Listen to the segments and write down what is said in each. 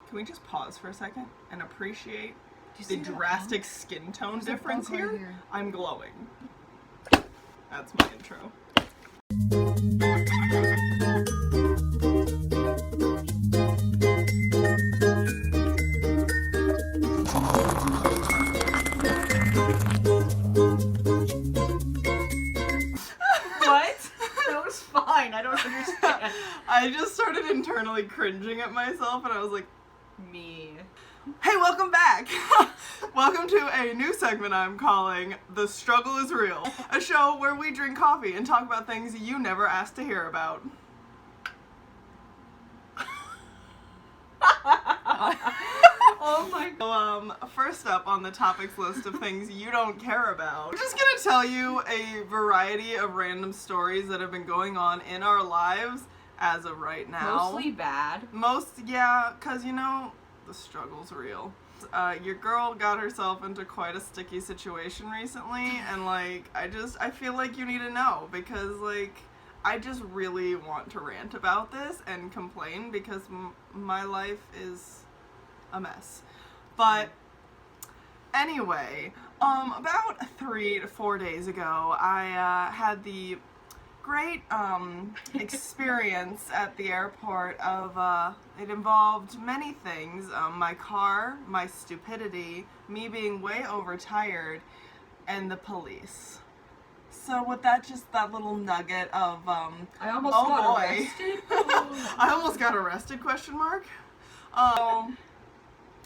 Can we just pause for a second and appreciate the drastic skin tone difference here? I'm glowing. That's my intro. What? That was fine. I don't understand. I just started internally cringing at myself and I was like, Me. hey, welcome back! Welcome to a new segment I'm calling The Struggle is Real, a show where we drink coffee and talk about things you never asked to hear about. Oh my god. So, first up on the topics list of things you don't care about, I'm just gonna tell you a variety of random stories that have been going on in our lives as of right now. Mostly bad. Yeah, cause you know, the struggle's real. Your girl got herself into quite a sticky situation recently, and like, I feel like you need to know, because like, I just really want to rant about this and complain because my life is a mess. But anyway, about 3 to 4 days ago, I had the great experience at the airport of it involved many things. My car, my stupidity, me being way overtired, and the police. So with that little nugget of I almost got arrested. I almost got arrested, question mark.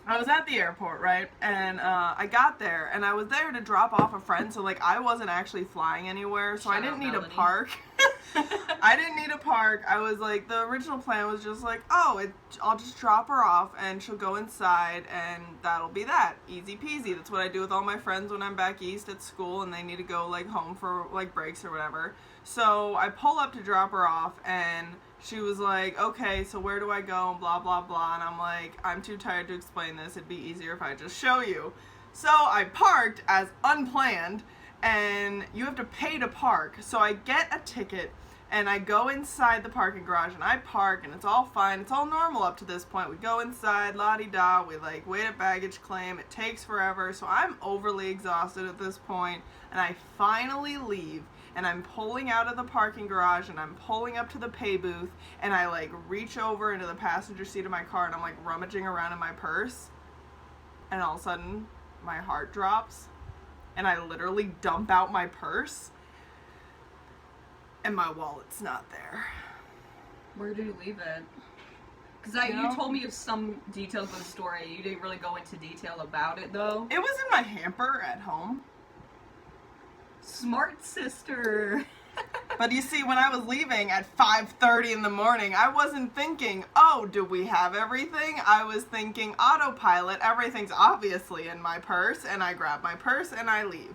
I was at the airport, right? And I got there, and I was there to drop off a friend, so like I wasn't actually flying anywhere, so I didn't need a park. I didn't need a park. I was like, the original plan was just like, I'll just drop her off and she'll go inside and that'll be that. Easy peasy. That's what I do with all my friends when I'm back east at school and they need to go like home for like breaks or whatever. So I pull up to drop her off and she was like, okay, so where do I go? And blah, blah, blah. And I'm like, I'm too tired to explain this. It'd be easier if I just show you. So I parked as unplanned and you have to pay to park. So I get a ticket and I go inside the parking garage and I park and it's all fine. It's all normal up to this point. We go inside, la-di-da, we like wait at baggage claim. It takes forever. So I'm overly exhausted at this point and I finally leave and I'm pulling out of the parking garage and I'm pulling up to the pay booth and I like reach over into the passenger seat of my car and I'm like rummaging around in my purse and all of a sudden my heart drops and I literally dump out my purse. And my wallet's not there. Where did you leave it? Because you told me of some details of the story. You didn't really go into detail about it, though. It was in my hamper at home. Smart sister. But you see, when I was leaving at 5:30 in the morning, I wasn't thinking, oh, do we have everything? I was thinking autopilot. Everything's obviously in my purse. And I grab my purse and I leave.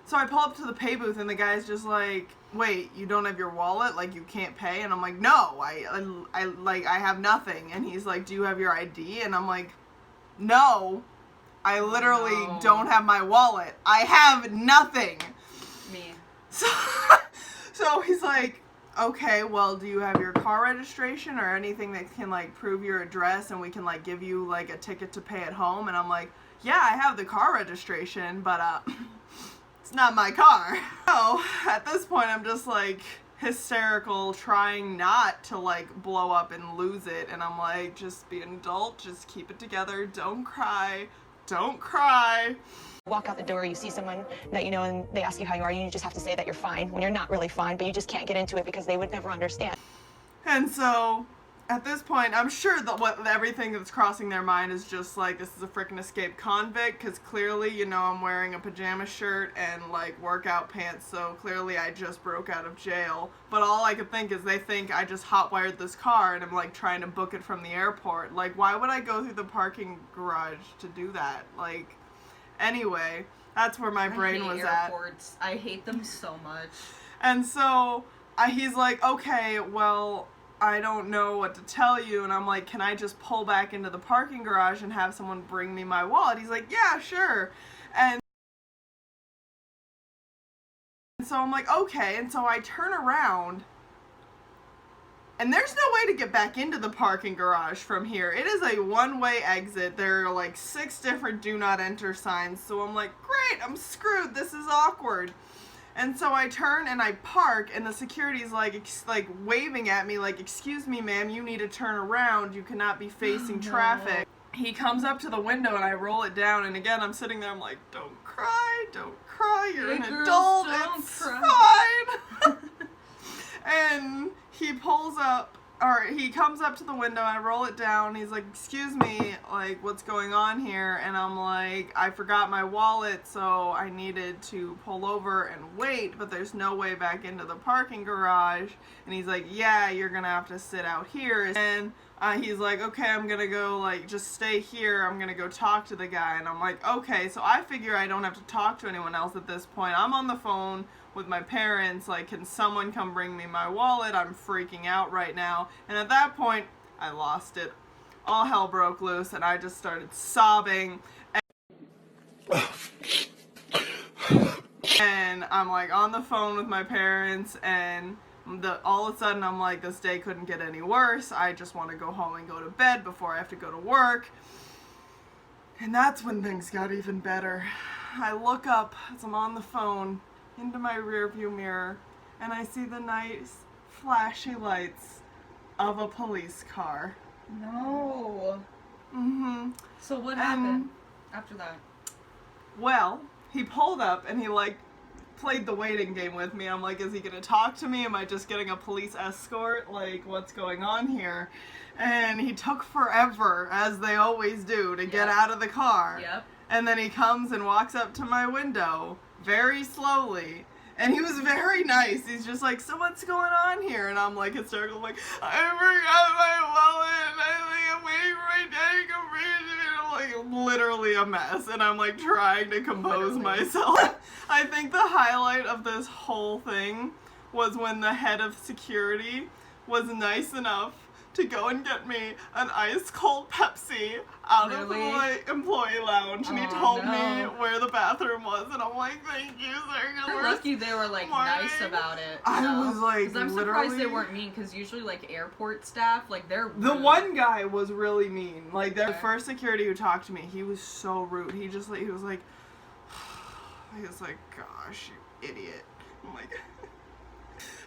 So I pull up to the pay booth and the guy's just like, wait, you don't have your wallet? Like, you can't pay? And I'm like, no, I have nothing. And he's like, do you have your ID? And I'm like, no, I literally don't have my wallet. I have nothing. Me. So he's like, okay, well, do you have your car registration or anything that can, like, prove your address and we can, like, give you, like, a ticket to pay at home? And I'm like, yeah, I have the car registration, but, it's not my car. So at this point I'm just like hysterical, trying not to like blow up and lose it, and I'm like, just be an adult, just keep it together, don't cry. Walk out the door, you see someone that you know and they ask you how you are, you just have to say that you're fine when you're not really fine, but you just can't get into it because they would never understand. And so at this point, I'm sure that everything that's crossing their mind is just like, this is a freaking escaped convict, because clearly, you know, I'm wearing a pajama shirt and like workout pants, so clearly I just broke out of jail. But all I could think is they think I just hotwired this car and I'm like trying to book it from the airport. Like, why would I go through the parking garage to do that? Like, anyway, that's where my brain was airports. I hate them so much. And so he's like, okay, well, I don't know what to tell you. And I'm like, can I just pull back into the parking garage and have someone bring me my wallet? He's like, yeah, sure. And so I'm like, okay. And so I turn around And there's no way to get back into the parking garage from here. It is a one-way exit. There are like 6 different do not enter signs. So I'm like, great, I'm screwed. This is awkward. And so I turn and I park, and the security's like waving at me like, excuse me, ma'am, you need to turn around. You cannot be facing traffic. He comes up to the window and I roll it down, and again I'm sitting there, I'm like, don't cry, you're an adult, it's fine. And he comes up to the window, I roll it down, he's like, excuse me, like, what's going on here? And I'm like, I forgot my wallet, so I needed to pull over and wait, but there's no way back into the parking garage. And he's like, yeah, you're gonna have to sit out here. And he's like, okay, I'm gonna go, like, just stay here, I'm gonna go talk to the guy. And I'm like, okay, so I figure I don't have to talk to anyone else at this point. I'm on the phone with my parents, like, can someone come bring me my wallet? I'm freaking out right now. And at that point, I lost it. All hell broke loose, and I just started sobbing. And I'm, like, on the phone with my parents, and all of a sudden I'm like, this day couldn't get any worse. I just want to go home and go to bed before I have to go to work. And that's when things got even better. I look up as I'm on the phone into my rearview mirror, and I see the nice flashy lights of a police car. No. So what happened after that? Well, he pulled up and he like played the waiting game with me. I'm like, is he gonna talk to me? Am I just getting a police escort? Like, what's going on here? And he took forever, as they always do, to get out of the car. Yep. And then he comes and walks up to my window very slowly. And he was very nice. He's just like, so what's going on here? And I'm like hysterical. I'm like, I forgot my wallet. I'm waiting for my dad to come bring it to me. And I'm like literally a mess. And I'm like trying to compose myself. I think the highlight of this whole thing was when the head of security was nice enough to go and get me an ice cold Pepsi out of the employee lounge, and he told me where the bathroom was, and I'm like, thank you, sir. You're lucky they were like nice about it. I was like, because I'm surprised they weren't mean, because usually like airport staff, like they're rude. The one guy was really mean. Like the first security who talked to me, he was so rude. He was like, gosh, you idiot. I'm like.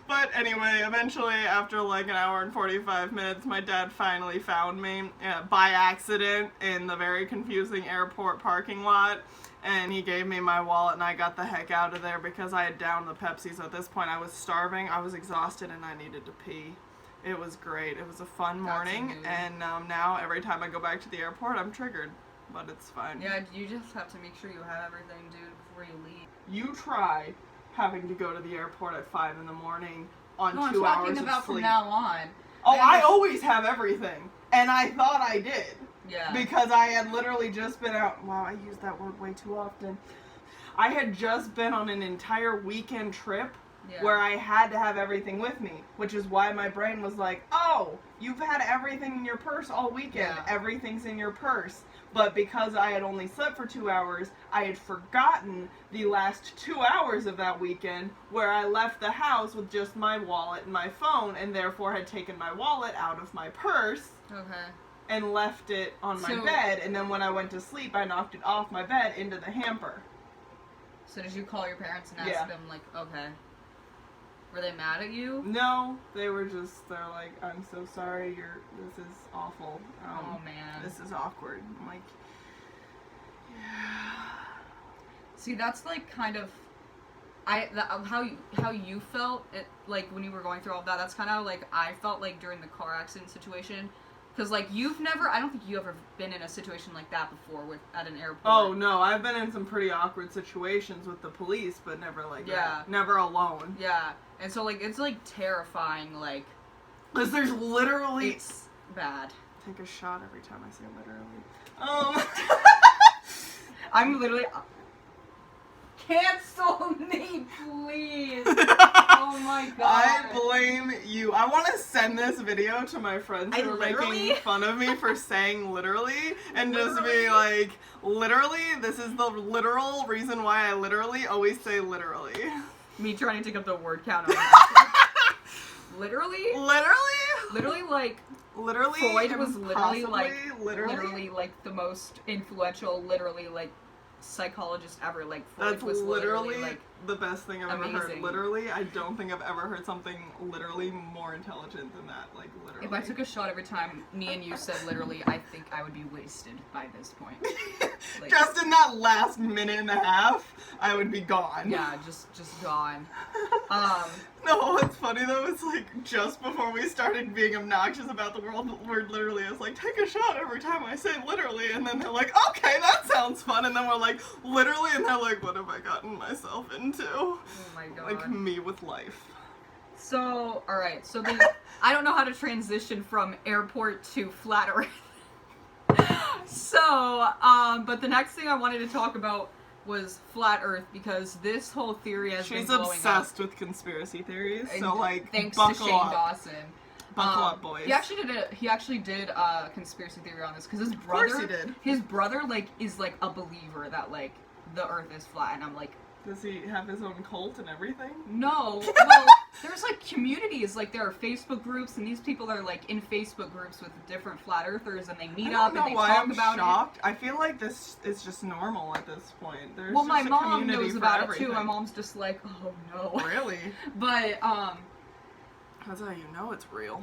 But anyway, eventually, after like an hour and 45 minutes, my dad finally found me by accident in the very confusing airport parking lot. And he gave me my wallet, and I got the heck out of there because I had downed the Pepsi. So at this point, I was starving, I was exhausted, and I needed to pee. It was great. It was a fun morning. And now every time I go back to the airport, I'm triggered. But it's fine. Yeah, you just have to make sure you have everything, dude, before you leave. You try having to go to the airport at 5 in the morning on 2 hours of sleep. No, I'm talking about from now on. Oh, I always have everything. And I thought I did. Yeah. Because I had literally just been out. Wow, I use that word way too often. I had just been on an entire weekend trip where I had to have everything with me, which is why my brain was like, oh, you've had everything in your purse all weekend. Yeah. Everything's in your purse. But because I had only slept for 2 hours, I had forgotten the last 2 hours of that weekend where I left the house with just my wallet and my phone, and therefore had taken my wallet out of my purse and left it on my bed. And then when I went to sleep, I knocked it off my bed into the hamper. So did you call your parents and ask them, like, okay. Were they mad at you? No, they were just, they're like, I'm so sorry, this is awful. Oh man. This is awkward. I'm like, yeah. See, that's like kind of, how you felt, like when you were going through all of that, that's kind of like I felt like during the car accident situation. Because, like, I don't think you ever been in a situation like that before at an airport. Oh, no, I've been in some pretty awkward situations with the police, but never like that. Never alone. Yeah, and so, like, it's, like, terrifying, like... Because there's literally... It's bad. Take a shot every time I say literally. I'm literally... Cancel me, please! Oh my god. I blame you. I want to send this video to my friends who are making fun of me for saying literally, and just be like, literally, this is the literal reason why I literally always say literally. Me trying to take up the word count on Literally? Literally? Literally, like, literally, Freud was literally literally like the most influential, literally like psychologist ever. Like Freud that's was literally like the best thing I've ever heard. amazing. Literally, I don't think I've ever heard something literally more intelligent than that. Like literally. If I took a shot every time me and you said literally, I think I would be wasted by this point. Like, just in that last minute and a half, I would be gone. yeah, just gone. No, what's funny though is like just before we started being obnoxious about the word literally, I was like, take a shot every time I say literally, and then they're like, okay, that sounds fun, and then we're like, literally, and they're like, what have I gotten myself into? Oh my god. Like me with life. So, alright, so then I don't know how to transition from airport to flat earth. So, but the next thing I wanted to talk about was flat earth, because this whole theory has been blowing up. She's obsessed with conspiracy theories, so like, thanks buckle to Shane up. Dawson. Buckle up, boys. He actually did a conspiracy theory on this, because his brother, Of course he did. his brother like is like a believer that like the Earth is flat, and I'm like, does he have his own cult and everything? no. Well, there's like communities, like there are Facebook groups, and these people are like in Facebook groups with different flat earthers, and they meet up and they talk about shocked. I feel like this is just normal at this point. There's well, just my a mom community knows for about everything. it too. My mom's just like, oh no. Really? But That's how you know it's real.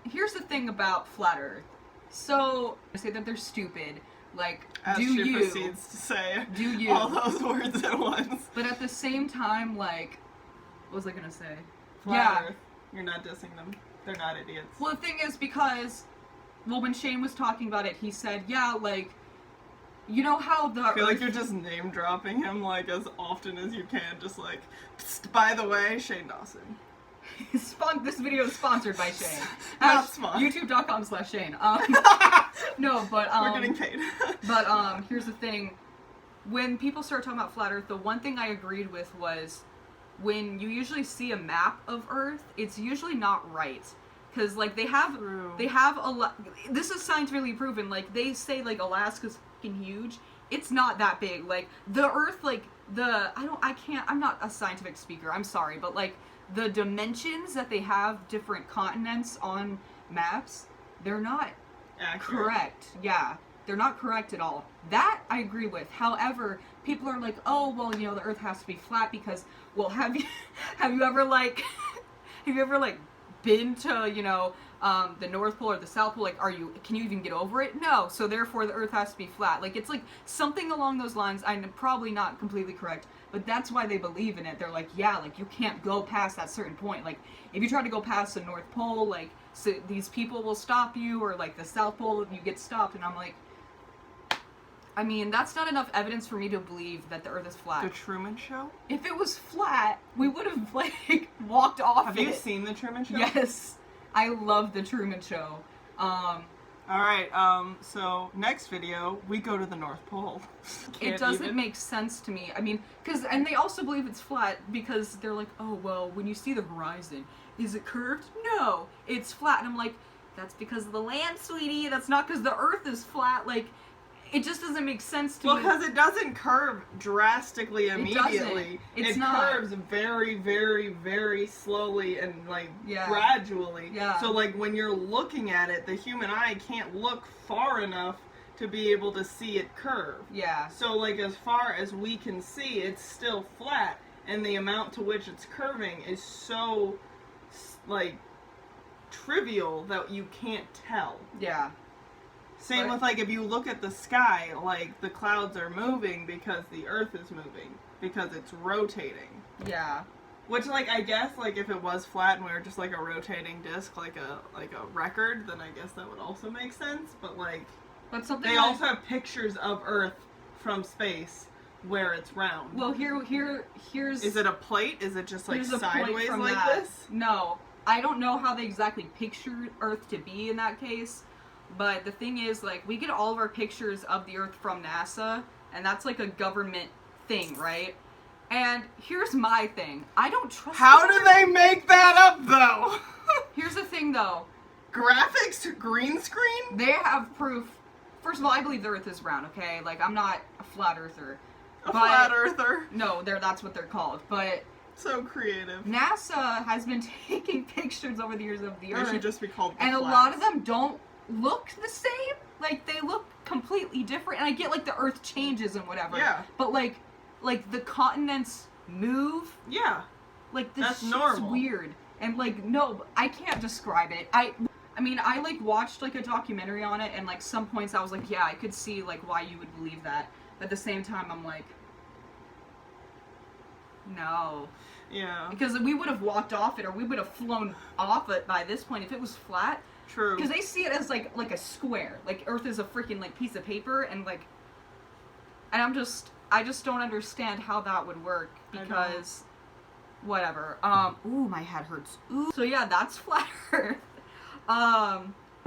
here's the thing about flat Earth. So I say that they're stupid. Like, As do she you? proceeds to say Do you? all those words at once. But at the same time, like, what was I gonna say? Flat Earth. You're not dissing them. They're not idiots. Well, the thing is, because, well, when Shane was talking about it, he said, yeah, like, you know how the I feel like Earth... you're just name dropping him like as often as you can. Just like, psst, by the way, Shane Dawson. This video is sponsored by Shane. Not sponsored. YouTube.com/Shane. No, but We're getting paid. But here's the thing. When people start talking about flat Earth, the one thing I agreed with was when you usually see a map of Earth, it's usually not right. Because, like, they have a lot... This is scientifically proven. Like, they say, like, Alaska's fucking huge. It's not that big. Like, the Earth, like, I'm not a scientific speaker. I'm sorry. But, like, the dimensions that they have different continents on maps, they're not Accurate. correct. Yeah. They're not correct at all. That I agree with. However, people are like, oh, well, you know, the Earth has to be flat because, well, have you ever been to, you know, the North Pole or the South Pole? Like, can you even get over it? No. So therefore, the Earth has to be flat. Like, it's like something along those lines. I'm probably not completely correct, but that's why they believe in it. They're like, yeah, like, you can't go past that certain point. Like, if you try to go past the North Pole, like, so these people will stop you, or like the South Pole, you get stopped. And I'm like, I mean, that's not enough evidence for me to believe that the Earth is flat. The Truman Show? If it was flat, we would have, like, walked off Have it. you seen The Truman Show? Yes. I love The Truman Show. Alright, so next video, we go to the North Pole. It doesn't make sense to me. I mean, and they also believe it's flat because they're like, oh, well, when you see the horizon, is it curved? No, it's flat. And I'm like, that's because of the land, sweetie. That's not because the Earth is flat. Like, it just doesn't make sense to me. Well, because it doesn't curve drastically immediately. It curves very, very, very slowly and, like, gradually. Yeah. So, like, when you're looking at it, the human eye can't look far enough to be able to see it curve. Yeah. So, like, as far as we can see, it's still flat, and the amount to which it's curving is so, like, trivial that you can't tell. Yeah. Same with, like, if you look at the sky, like, the clouds are moving because the Earth is moving, because it's rotating. Yeah. Which, like, I guess, like, if it was flat and we were just, like, a rotating disc, like a record, then I guess that would also make sense, but, like, they also have pictures of Earth from space where it's round. Well, here's... Is it a plate? Is it just, like, sideways from like that. this? No. I don't know how they exactly pictured Earth to be in that case. But the thing is, like, we get all of our pictures of the Earth from NASA, and that's, like, a government thing, right? And here's my thing. I don't trust... How do they make that up, though? Here's the thing, though. Graphics? Green screen? They have proof. First of all, I believe the Earth is round, okay? Like, I'm not a flat earther. Flat earther? No, that's what they're called. But So creative. NASA has been taking pictures over the years of the Earth. They should just be called the and flats. a lot of them don't look the same. Like, they look completely different. And I get, like, the Earth changes and whatever. Yeah. But, like the continents move. Yeah. Like, this That's shit's normal. weird. And, like, no, I can't describe it. I mean, I, like, watched, like, a documentary on it, and, like, some points I was like, yeah, I could see, like, why you would believe that. But at the same time, I'm like, no. Yeah. Because we would have walked off it, or we would have flown off it by this point if it was flat. True. Because they see it as, like a square. Like, Earth is a freaking, like, piece of paper, and, like... And I just don't understand how that would work, because... Whatever. Ooh, my head hurts. Ooh. So yeah, that's flat Earth.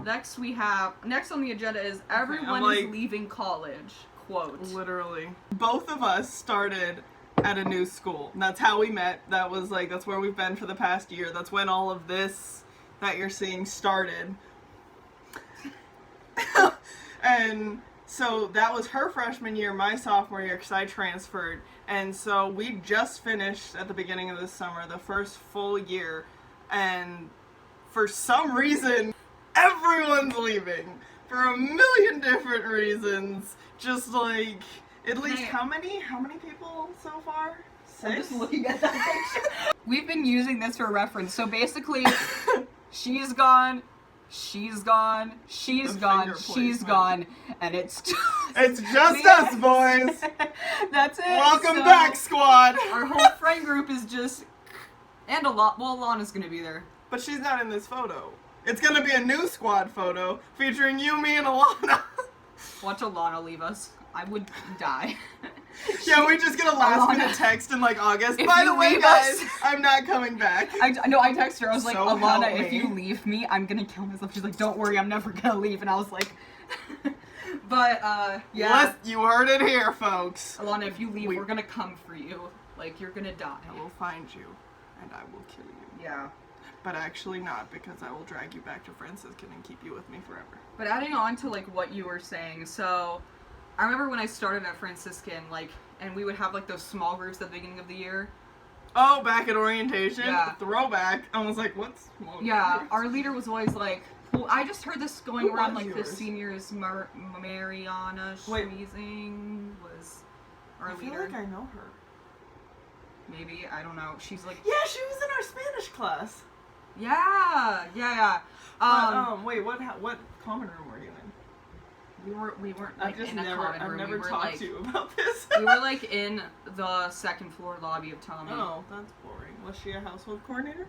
Next on the agenda is everyone is leaving college. Quote. Literally. Both of us started at a new school. And that's how we met. That's where we've been for the past year. That's when all of this that you're seeing started. And so that was her freshman year, my sophomore year, because I transferred. And so we just finished at the beginning of this summer, the first full year. And for some reason, everyone's leaving. For a million different reasons. Just like, at least how many people so far? 6? I'm just looking at that picture. We've been using this for reference. So basically, she's gone. She's gone, she's gone, she's gone, and it's just us, boys. That's it. Welcome back, squad. Our whole friend group is just, and Alana's gonna be there. But she's not in this photo. It's gonna be a new squad photo featuring you, me, and Alana. Watch Alana leave us. I would die. Yeah, we just get a last-minute text in, like, August. By the way, guys, I'm not coming back. I texted her. I was like, So Alana, if you leave me, I'm gonna kill myself. She's like, don't worry, I'm never gonna leave. And I was like... But, yeah. You heard it here, folks. Alana, if you leave, we're gonna come for you. Like, you're gonna die. I will find you, and I will kill you. Yeah. But actually not, because I will drag you back to Franciscan and keep you with me forever. But adding on to, like, what you were saying, so... I remember when I started at Franciscan, like, and we would have, like, those small groups at the beginning of the year. Oh, back at orientation? Yeah. Throwback. I was like, what's small groups? Yeah, our leader was always like, well, I just heard this going around, like, yours? the seniors, Mariana Schmeezing was our leader. I feel like I know her. Maybe, I don't know. She's like... Yeah, she was in our Spanish class. Yeah. Wait, what common room were you in? We weren't like in a common room. I've never we were, talked like, to you about this. We were like in the second floor lobby of Tommy. Oh, that's boring. Was she a household coordinator?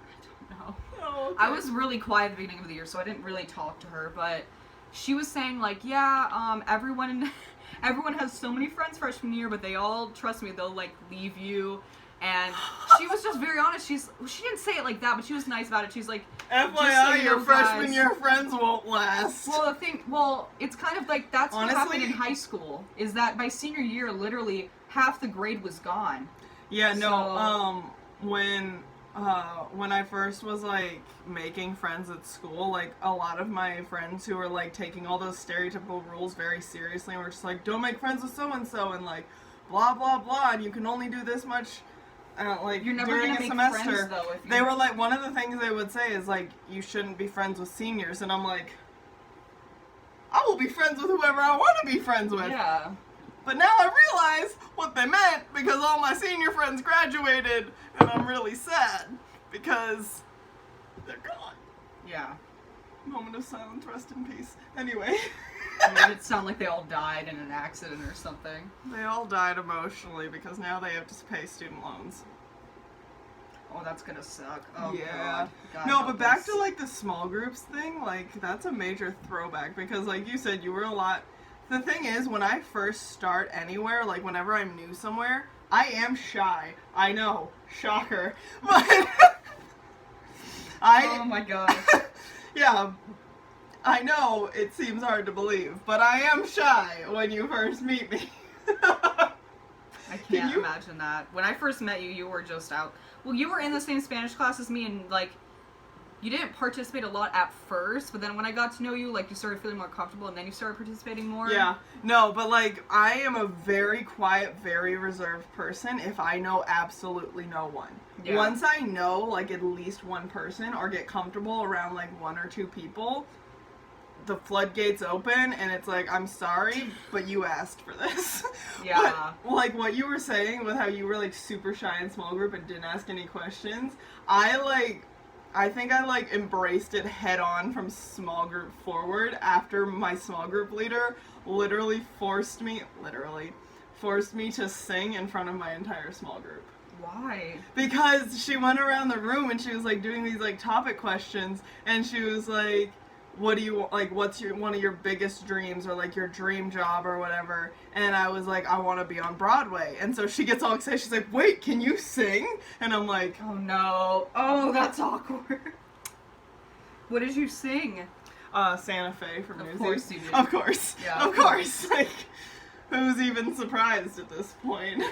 I don't know. Oh, okay. I was really quiet at the beginning of the year, so I didn't really talk to her, but she was saying, like, yeah, everyone has so many friends freshman year, but they all, trust me, they'll, like, leave you. And she was just very honest. She didn't say it like that, but she was nice about it. She's like, FYI, your freshman year friends won't last. Well, it's kind of like that's what happened in high school. Is that by senior year, literally half the grade was gone. Yeah, no. When I first was like making friends at school, like a lot of my friends who were like taking all those stereotypical rules very seriously and were just like, don't make friends with so and so, and like blah blah blah, and you can only do this much. Like you're never during gonna a make semester, friends, though, if they were like, one of the things they would say is like, you shouldn't be friends with seniors, and I'm like, I will be friends with whoever I want to be friends with. Yeah. But now I realize what they meant, because all my senior friends graduated, and I'm really sad because they're gone. Yeah. Moment of silence, rest in peace. Anyway. Made it sound like they all died in an accident or something. They all died emotionally because now they have to pay student loans. Oh, that's gonna suck. Oh, yeah. God No, help but back us. to like the small groups thing, like that's a major throwback because like you said, you were a lot. The thing is, when I first start anywhere, like whenever I'm new somewhere, I am shy. I know. Shocker. But Oh my god. Yeah. I know it seems hard to believe, but I am shy when you first meet me. I can't imagine that. When I first met you, you were just out. Well, you were in the same Spanish class as me, and like, you didn't participate a lot at first, but then when I got to know you, like, you started feeling more comfortable, and then you started participating more. Yeah. No, but, like, I am a very quiet, very reserved person if I know absolutely no one. Yeah. Once I know, like, at least one person or get comfortable around, like, one or two people, the floodgates open, and it's like, I'm sorry, but you asked for this. Yeah. But, like, what you were saying with how you were, like, super shy in small group and didn't ask any questions, I think I, like, embraced it head on from small group forward after my small group leader literally forced me to sing in front of my entire small group. Why? Because she went around the room and she was, like, doing these, like, topic questions, and she was like, what do you, like, what's one of your biggest dreams, or, like, your dream job or whatever, and I was like, I want to be on Broadway, and so she gets all excited, she's like, wait, can you sing? And I'm like, oh no, oh, that's awkward. What did you sing? Santa Fe from Newsies. Of course you did. Of course. Yeah. Of course. Like, who's even surprised at this point?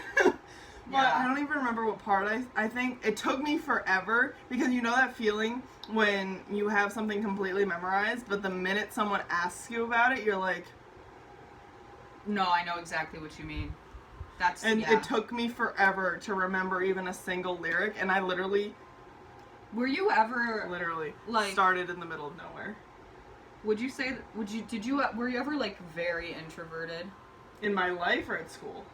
But Yeah. I don't even remember what part I think it took me forever, because you know that feeling when you have something completely memorized, but the minute someone asks you about it, you're like... No, I know exactly what you mean. It took me forever to remember even a single lyric, and I literally... Were you ever... like, started in the middle of nowhere. Would you say... Were you ever, like, very introverted? In my life or at school?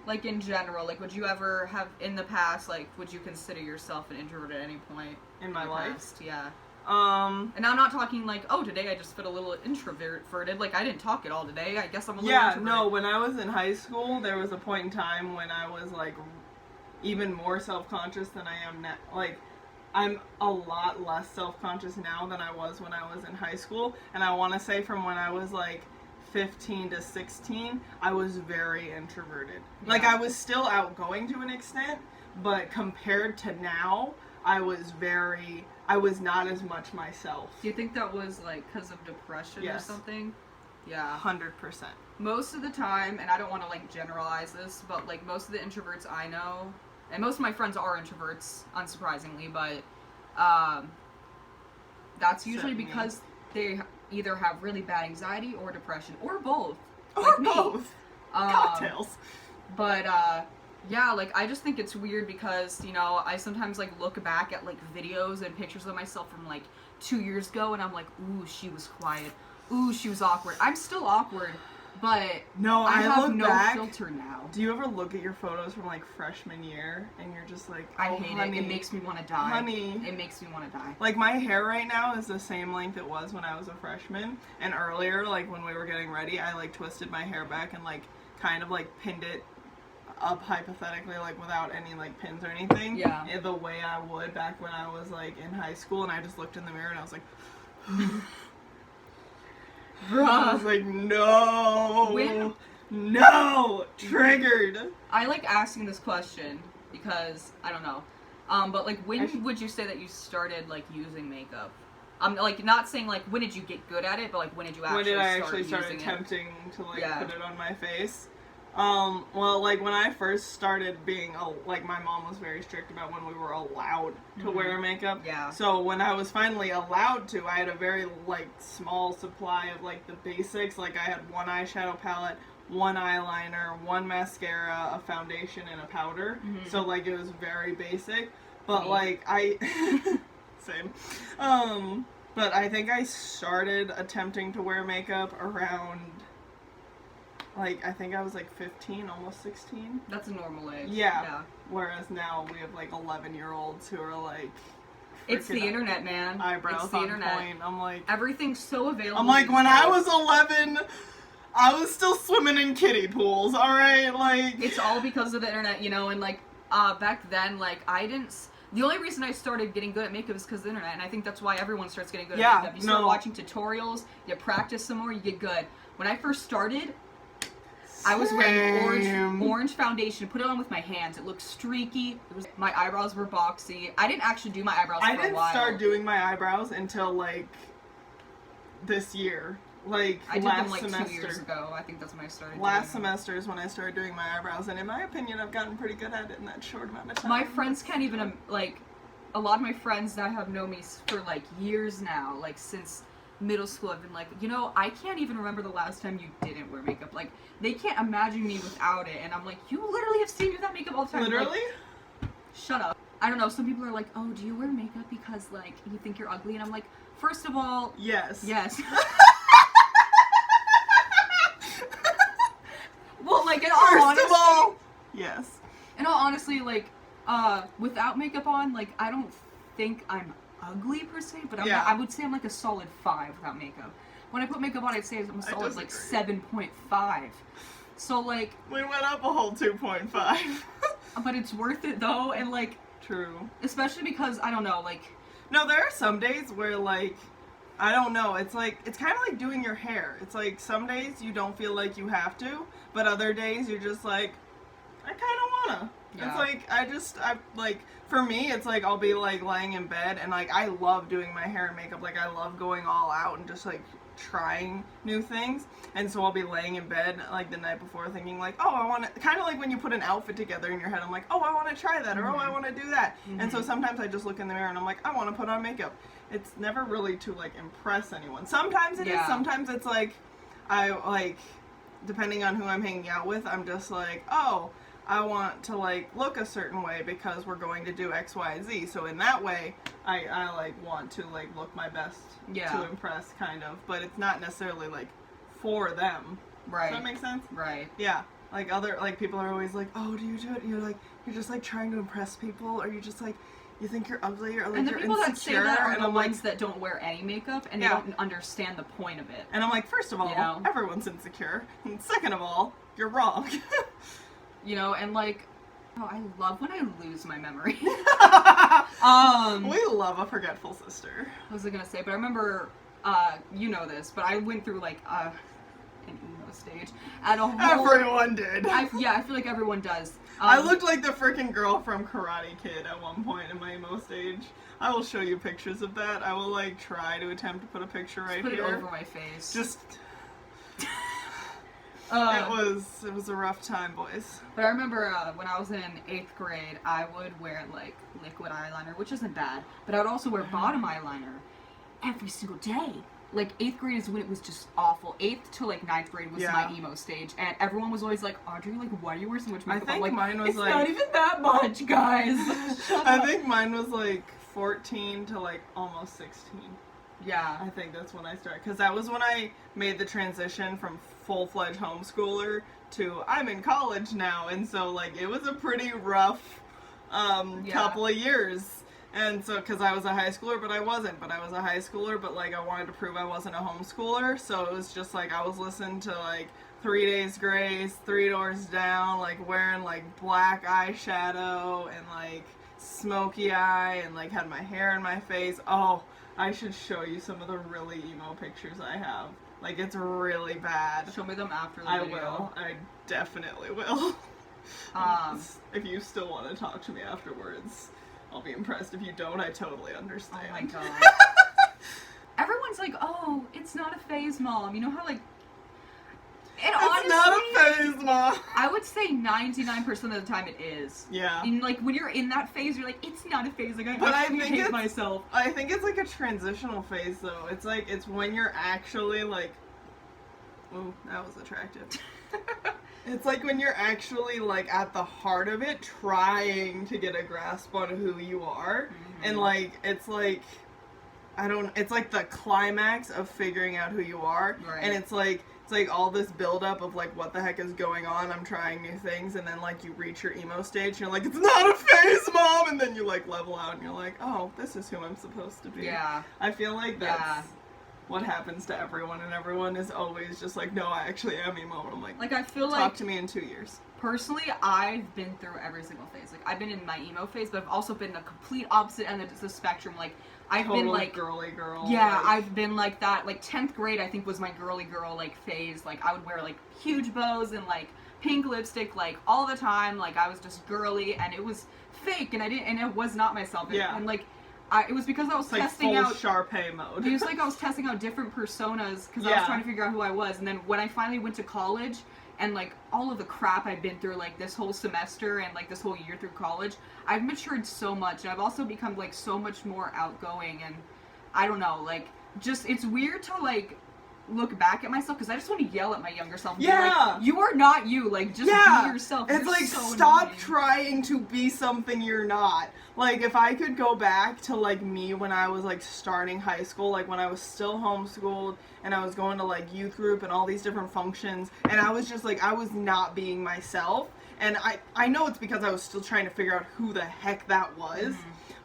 Like, in general, like, would you ever have, in the past, like, would you consider yourself an introvert at any point? In my life? Past? Yeah. And I'm not talking, like, oh, today I just felt a little introverted. Like, I didn't talk at all today. I guess I'm a little introverted. No, when I was in high school, there was a point in time when I was, like, even more self-conscious than I am now. Like, I'm a lot less self-conscious now than I was when I was in high school. And I want to say from when I was, like, 15 to 16, I was very introverted. Yeah. Like, I was still outgoing to an extent, but compared to now, I was not as much myself. Do you think that was, like, because of depression or something? Yeah. 100%. Most of the time, and I don't want to, like, generalize this, but, like, most of the introverts I know, and most of my friends are introverts, unsurprisingly, but, that's usually because they either have really bad anxiety or depression, or both. Or both. Cocktails. But, yeah, like, I just think it's weird because, you know, I sometimes, like, look back at, like, videos and pictures of myself from, like, 2 years ago, and I'm like, ooh, she was quiet. Ooh, she was awkward. I'm still awkward, but no, I have no filter now. Do you ever look at your photos from, like, freshman year, and you're just like, I hate it. It makes me want to die. Honey. It makes me want to die. Like, my hair right now is the same length it was when I was a freshman, and earlier, like, when we were getting ready, I, like, twisted my hair back and, like, kind of, like, pinned it up hypothetically, like, without any, like, pins or anything. Yeah. The way I would back when I was, like, in high school, and I just looked in the mirror and I was like, I was like, no, triggered. I like asking this question because, I don't know, but, like, when would you say that you started, like, using makeup? Like, not saying, like, when did you get good at it, but, like, when did you actually start attempting to, like, put it on my face? Well, like, when I first started being, like, my mom was very strict about when we were allowed to wear makeup. Yeah. So when I was finally allowed to, I had a very, like, small supply of, like, the basics. Like, I had one eyeshadow palette, one eyeliner, one mascara, a foundation, and a powder. Mm-hmm. So, like, it was very basic. But, like, same. But I think I started attempting to wear makeup around... Like, I think I was, like, 15, almost 16. That's a normal age. Yeah. Whereas now we have, like, 11-year-olds who are, like... It's the internet, man. Eyebrows it's the on internet. Point. I'm like... Everything's so available. I'm like, when I was 11, I was still swimming in kiddie pools, alright? Like... It's all because of the internet, you know, and, like, back then, like, I didn't... The only reason I started getting good at makeup is because of the internet, and I think that's why everyone starts getting good at makeup. You start watching tutorials, you practice some more, you get good. When I first started... I was wearing orange foundation, put it on with my hands. It looked streaky. My eyebrows were boxy. I didn't actually do my eyebrows for a while. I didn't start doing my eyebrows until, like, this year. Like, I did them, like, semester. 2 years ago. I think that's when I started Last semester is when I started doing my eyebrows, and in my opinion, I've gotten pretty good at it in that short amount of time. My friends can't even, like, a lot of my friends that have known me for like years now, like since middle school, have been like, you know, I can't even remember the last time you didn't wear makeup. Like, they can't imagine me without it. And I'm like, you literally have seen me without makeup all the time. Literally? Like, shut up. I don't know, some people are like, oh, do you wear makeup because, like, you think you're ugly? And I'm like, first of all... Yes. Yes. Well, like, in all honesty... First of all, yes. In all honesty, like, without makeup on, like, I don't think I'm ugly per se, but I'm not, I would say I'm like a solid 5 without makeup. When I put makeup on, I'd say I'm a solid like 7.5. So like... We went up a whole 2.5. But it's worth it though, and like... True. Especially because, I don't know, like... No, there are some days where, like, I don't know, it's like, it's kind of like doing your hair. It's like, some days you don't feel like you have to, but other days you're just like, I kind of wanna. Yeah. It's like, I like, for me, it's like, I'll be, like, laying in bed, and, like, I love doing my hair and makeup. Like, I love going all out and just, like, trying new things. And so I'll be laying in bed, like, the night before thinking, like, oh, I want to, kind of like when you put an outfit together in your head, I'm like, oh, I want to try that, or oh, I want to do that. And so sometimes I just look in the mirror and I'm like, I want to put on makeup. It's never really to, like, impress anyone. Sometimes it is, sometimes it's like, I, like, depending on who I'm hanging out with, I'm just like, oh, I want to, like, look a certain way because we're going to do X, Y, Z. So in that way, I like, want to, like, look my best to impress, kind of. But it's not necessarily, like, for them. Right. Does that make sense? Right. Yeah. Like, other, like, people are always like, oh, do you do it? You're like, you're just, like, trying to impress people? Or you just, like, you think you're ugly? Or, like, and the you're people insecure? that say that are and the I'm ones like, that don't wear any makeup, and they don't understand the point of it. And I'm like, first of all, you know? Everyone's insecure. And second of all, you're wrong. You know, and like, oh, I love when I lose my memory. We love a forgetful sister. What was I gonna say? But I remember, you know this, but I went through like an emo stage at a whole. Everyone did. I feel like everyone does. I looked like the freaking girl from Karate Kid at one point in my emo stage. I will show you pictures of that. I will like try to attempt to put a picture right put here. Put it over my face. Just. It was a rough time, boys. But I remember when I was in 8th grade, I would wear like liquid eyeliner, which isn't bad, but I would also wear bottom eyeliner every single day. Like 8th grade is when it was just awful. 8th to like 9th grade was my emo stage, and everyone was always like, Audrey, like, why do you wear so much makeup? I think like, mine was it's like, not even that much, guys. I think mine was like 14 to like almost 16. Yeah. I think that's when I started, because that was when I made the transition from full-fledged homeschooler to I'm in college now, and so like it was a pretty rough couple of years. And so, because I was a high schooler, but I wasn't. But I was a high schooler, but like I wanted to prove I wasn't a homeschooler. So it was just like I was listening to like 3 Days Grace, 3 Doors Down, like wearing like black eyeshadow and like smoky eye, and like had my hair in my face. Oh, I should show you some of the really emo pictures I have. Like, it's really bad. Show me them after the video. I will. I definitely will. If you still want to talk to me afterwards, I'll be impressed. If you don't, I totally understand. Oh my god. Everyone's like, oh, it's not a phase, Mom. You know how, like... And it's honestly, not a phase, Mom. I would say 99% of the time it is. Yeah. And, like, when you're in that phase, you're like, it's not a phase. Like, I hate myself. I think it's, like, a transitional phase, though. It's, like, it's when you're actually, like... Ooh, that was attractive. It's, like, when you're actually, like, at the heart of it, trying to get a grasp on who you are. Mm-hmm. And, like, it's, like... It's, like, the climax of figuring out who you are. Right. And it's, like all this buildup of like what the heck is going on, I'm trying new things, and then like you reach your emo stage and you're like, it's not a phase, Mom, and then you like level out and you're like, oh, this is who I'm supposed to be. Yeah. I feel like that's what happens to everyone, and everyone is always just like, no, I actually am emo. And I'm like I feel like, talk to me in 2 years. Personally, I've been through every single phase. Like, I've been in my emo phase, but I've also been the complete opposite end of the spectrum. Like, I've been like girly girl. Yeah, like, I've been like that. Like 10th grade, I think was my girly girl like phase. Like I would wear like huge bows and like pink lipstick like all the time. Like I was just girly, and it was fake, and it was not myself. Yeah. And like It was because I was It's testing like out full Sharpay mode. It was like I was testing out different personas because I was trying to figure out who I was. And then when I finally went to college and like all of the crap I've been through like this whole semester and like this whole year through college, I've matured so much. And I've also become like so much more outgoing, and I don't know, like just it's weird to like look back at myself because I just want to yell at my younger self and be like, you are not you, like just be yourself. It's You're like so stop annoying. trying to be something you're not. Like if I could go back to like me when I was like starting high school, like when I was still homeschooled and I was going to like youth group and all these different functions, and I was just like I was not being myself, and I know it's because I was still trying to figure out who the heck that was.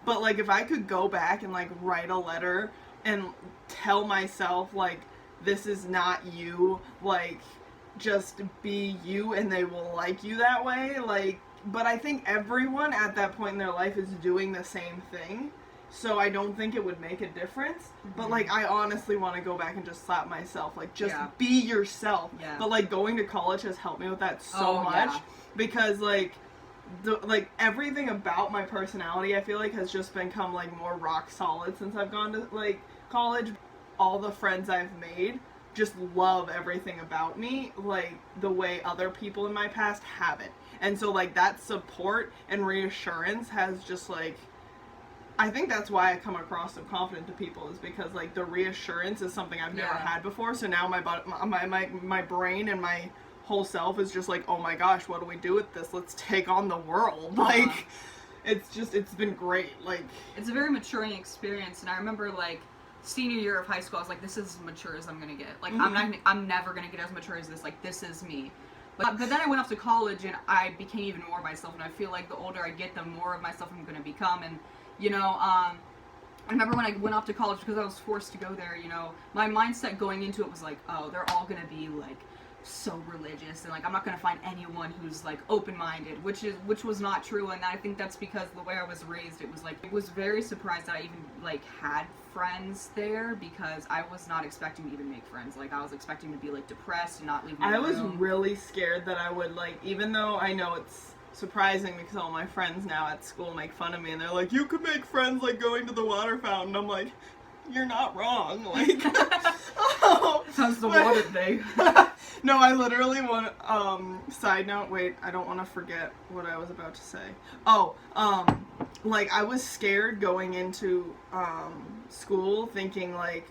But like if I could go back and like write a letter and tell myself like this is not you, like just be you and they will like you that way, like, but I think everyone at that point in their life is doing the same thing, so I don't think it would make a difference. But like I honestly want to go back and just slap myself, like just be yourself. But like going to college has helped me with that so much because like like everything about my personality I feel like has just become like more rock solid since I've gone to like college. All the friends I've made just love everything about me like the way other people in my past haven't, and so like that support and reassurance has just like, I think that's why I come across so confident to people, is because like the reassurance is something I've never had before. So now my brain and my whole self is just like, oh my gosh, what do we do with this? Let's take on the world. Like it's been great. Like it's a very maturing experience, and I remember like senior year of high school, I was like, this is as mature as I'm gonna get. Like I'm never gonna get as mature as this. Like this is me. But then I went off to college and I became even more myself, and I feel like the older I get, the more of myself I'm gonna become. And you know, I remember when I went off to college, because I was forced to go there, you know, my mindset going into it was like, oh, they're all gonna be like so religious, and like I'm not gonna find anyone who's like open-minded, which was not true. And I think that's because the way I was raised, it was like, I was very surprised that I even like had friends there, because I was not expecting to even make friends. Like I was expecting to be like depressed and not leave my room. I was really scared that I would like, even though I know it's surprising because all my friends now at school make fun of me and they're like, you could make friends like going to the water fountain. I'm like, you're not wrong. Like, how's the water thing? No, I literally want. Side note. Wait, I don't want to forget what I was about to say. Oh, like I was scared going into school, thinking like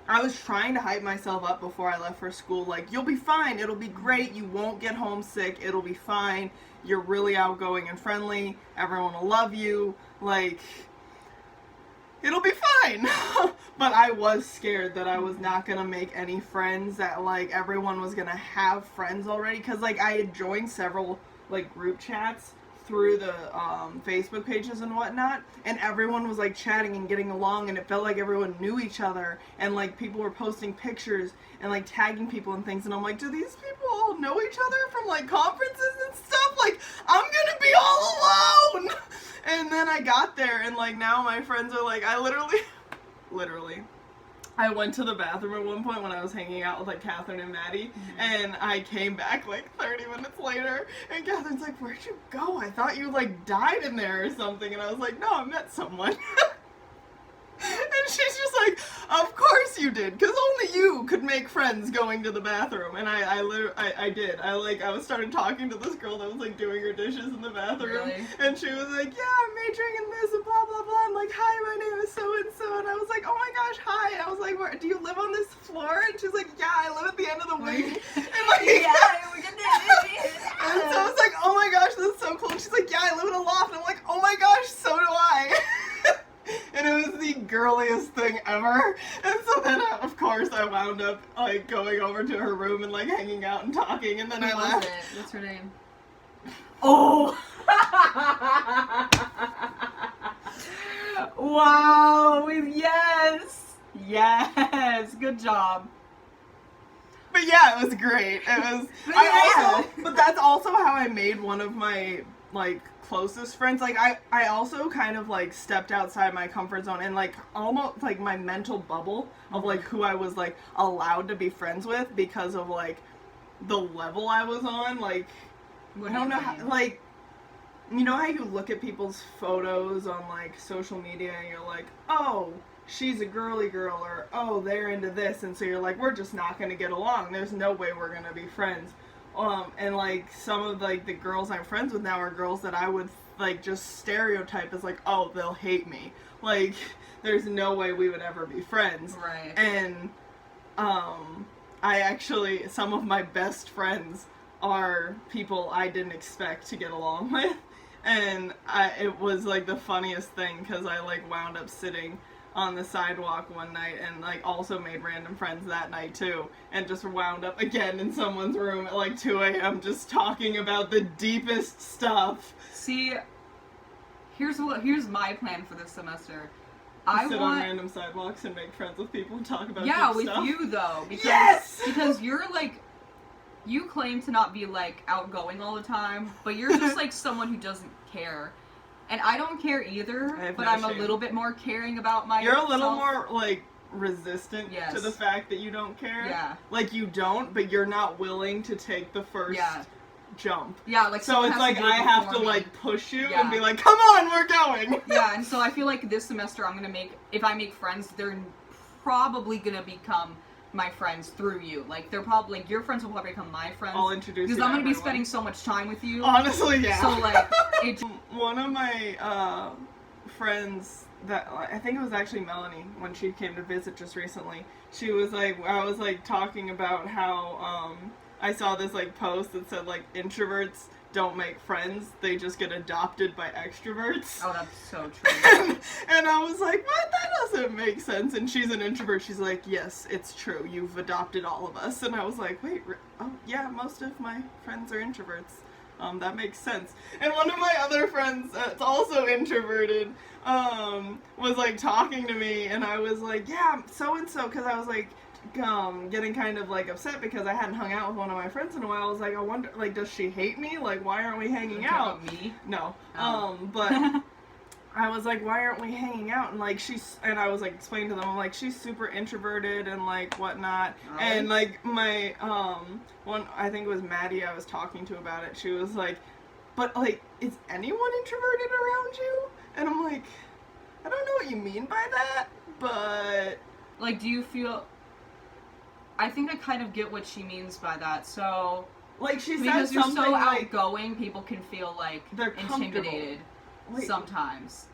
I was trying to hype myself up before I left for school. Like, you'll be fine. It'll be great. You won't get homesick. It'll be fine. You're really outgoing and friendly. Everyone will love you. Like, it'll be fine. But I was scared that I was not gonna make any friends, that like everyone was gonna have friends already, because like I had joined several like group chats through the Facebook pages and whatnot, and everyone was like chatting and getting along, and it felt like everyone knew each other, and like people were posting pictures and like tagging people and things, and I'm like, do these people all know each other from like conferences and stuff? Like, I'm gonna be all alone. And then I got there, and like now my friends are like, I literally I went to the bathroom at one point when I was hanging out with like Catherine and Maddie, and I came back like 30 minutes later, and Catherine's like, where'd you go? I thought you like died in there or something. And I was like, no, I met someone. And she's just like, of course you did, because only you could make friends going to the bathroom. And I did. I started talking to this girl that was like doing her dishes in the bathroom. Really? And she was like, yeah, I'm majoring in this and blah blah blah. I'm like, hi, my name is so and so. And I was like, oh my gosh, hi. I was like, do you live on this floor? And she's like, yeah, I live at the end of the wing. And like, and so I was like, oh my gosh, that's so cool. And she's like, yeah, I live in a loft. And I'm like, oh my gosh, so do I. And it was the girliest thing ever. And so then, of course, I wound up like going over to her room and like hanging out and talking. And then I left. What's her name? Oh! Wow! Yes! Good job. But yeah, it was great. It was. But that's also how I made one of my like closest friends. Like I also kind of like stepped outside my comfort zone and like almost like my mental bubble of like who I was like allowed to be friends with because of like the level I was on. Like, I don't know how, like you know how you look at people's photos on, like, social media and you're like, oh, she's a girly girl, or, oh, they're into this, and so you're like, we're just not going to get along. There's no way we're going to be friends. And, like, some of, like, the girls I'm friends with now are girls that I would, like, just stereotype as, like, oh, they'll hate me. Like, there's no way we would ever be friends. Right. And, I actually, some of my best friends are people I didn't expect to get along with. And it was, like, the funniest thing, because I, like, wound up sitting on the sidewalk one night and, like, also made random friends that night, too. And just wound up again in someone's room at, like, 2 a.m. just talking about the deepest stuff. See, here's my plan for this semester. I sit on random sidewalks and make friends with people and talk about deep stuff. Yeah, with you, though. Because, yes! Because you're, like, you claim to not be, like, outgoing all the time, but you're just, like, someone who doesn't care. And I don't care either, but I'm a little bit more caring about myself. You're a little more, like, resistant to the fact that you don't care. Yeah. Like, you don't, but you're not willing to take the first jump. Yeah, like, so it's like I have to, like, push you and be like, come on, we're going! Yeah, and so I feel like this semester I'm gonna if I make friends, they're probably gonna become my friends through you. Like, they're probably, like, your friends will probably become my friends. I'll introduce you to because I'm gonna be everyone. spending so much time with you. Honestly, yeah. So, like, one of my friends that, I think it was actually Melanie, when she came to visit just recently, she was like, I was, like, talking about how, I saw this, like, post that said, like, introverts don't make friends, they just get adopted by extroverts. Oh, that's so true. And I was like, what? That doesn't make sense. And she's an introvert. She's like, yes, it's true. You've adopted all of us. And I was like, wait, oh, yeah, most of my friends are introverts. That makes sense. And one of my other friends that's also introverted, was, like, talking to me, and I was like, yeah, so-and-so, because I was, like, getting kind of, like, upset because I hadn't hung out with one of my friends in a while. I was like, I wonder, like, does she hate me? Like, why aren't we hanging out? Me? No. But I was like, why aren't we hanging out? And, like, and I was, like, explaining to them, I'm like, she's super introverted and, like, whatnot. Oh. And, like, my, I think it was Maddie I was talking to about it. She was like, but, like, is anyone introverted around you? And I'm like, I don't know what you mean by that, but... Like, do you feel... I think I kind of get what she means by that. So, like, she said because you're something so like, outgoing, people can feel like they're intimidated sometimes.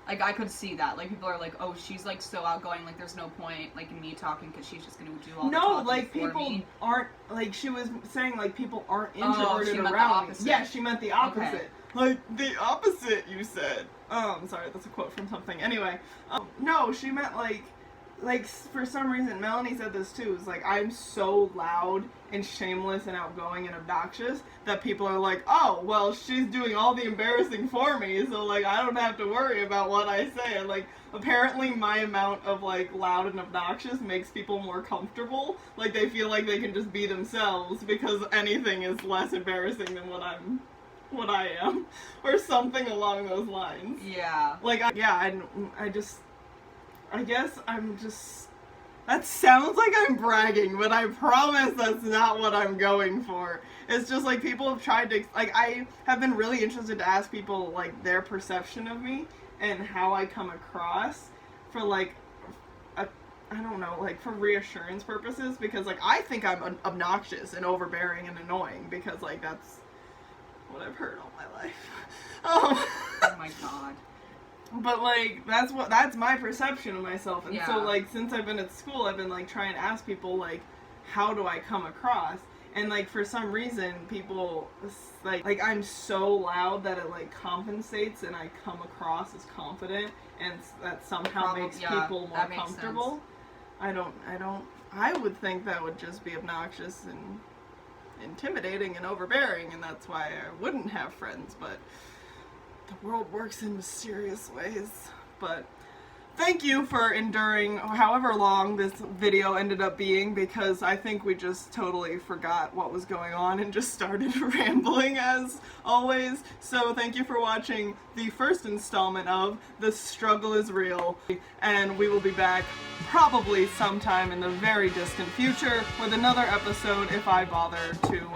Like, I could see that. Like, people are like, oh, she's, like, so outgoing, like, there's no point, like, in me talking because she's just gonna do all the talking No, like, for people me. aren't, like, she was saying, like, people aren't introverted she meant around the opposite. me. Yeah, she meant the opposite. Okay. Like, the opposite, you said. Sorry, that's a quote from something. Anyway, no, she meant, like, for some reason, Melanie said this too, it's like, I'm so loud and shameless and outgoing and obnoxious that people are like, oh, well, she's doing all the embarrassing for me, so, like, I don't have to worry about what I say. And, like, apparently my amount of, like, loud and obnoxious makes people more comfortable. Like, they feel like they can just be themselves because anything is less embarrassing than what I am, or something along those lines. Yeah. Like, I guess I'm just... That sounds like I'm bragging, but I promise that's not what I'm going for. It's just, like, people have tried to... Like, I have been really interested to ask people, like, their perception of me and how I come across for, like, I don't know, like, for reassurance purposes, because, like, I think I'm obnoxious and overbearing and annoying, because, like, that's what I've heard all my life. Oh my god. But, like, that's my perception of myself. And so, Yeah. like, since I've been at school, I've been, like, trying to ask people, like, how do I come across? And, like, for some reason, people, like, I'm so loud that it, like, compensates and I come across as confident, and that somehow makes people more comfortable. I would think that would just be obnoxious and intimidating and overbearing, and that's why I wouldn't have friends, but... The world works in mysterious ways. But thank you for enduring however long this video ended up being, because I think we just totally forgot what was going on and just started rambling as always. So thank you for watching the first installment of The Struggle is Real, and we will be back probably sometime in the very distant future with another episode if I bother to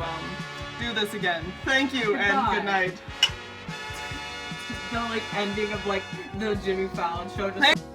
do this again. Thank you and good night. the like ending of like the Jimmy Fallon show. Just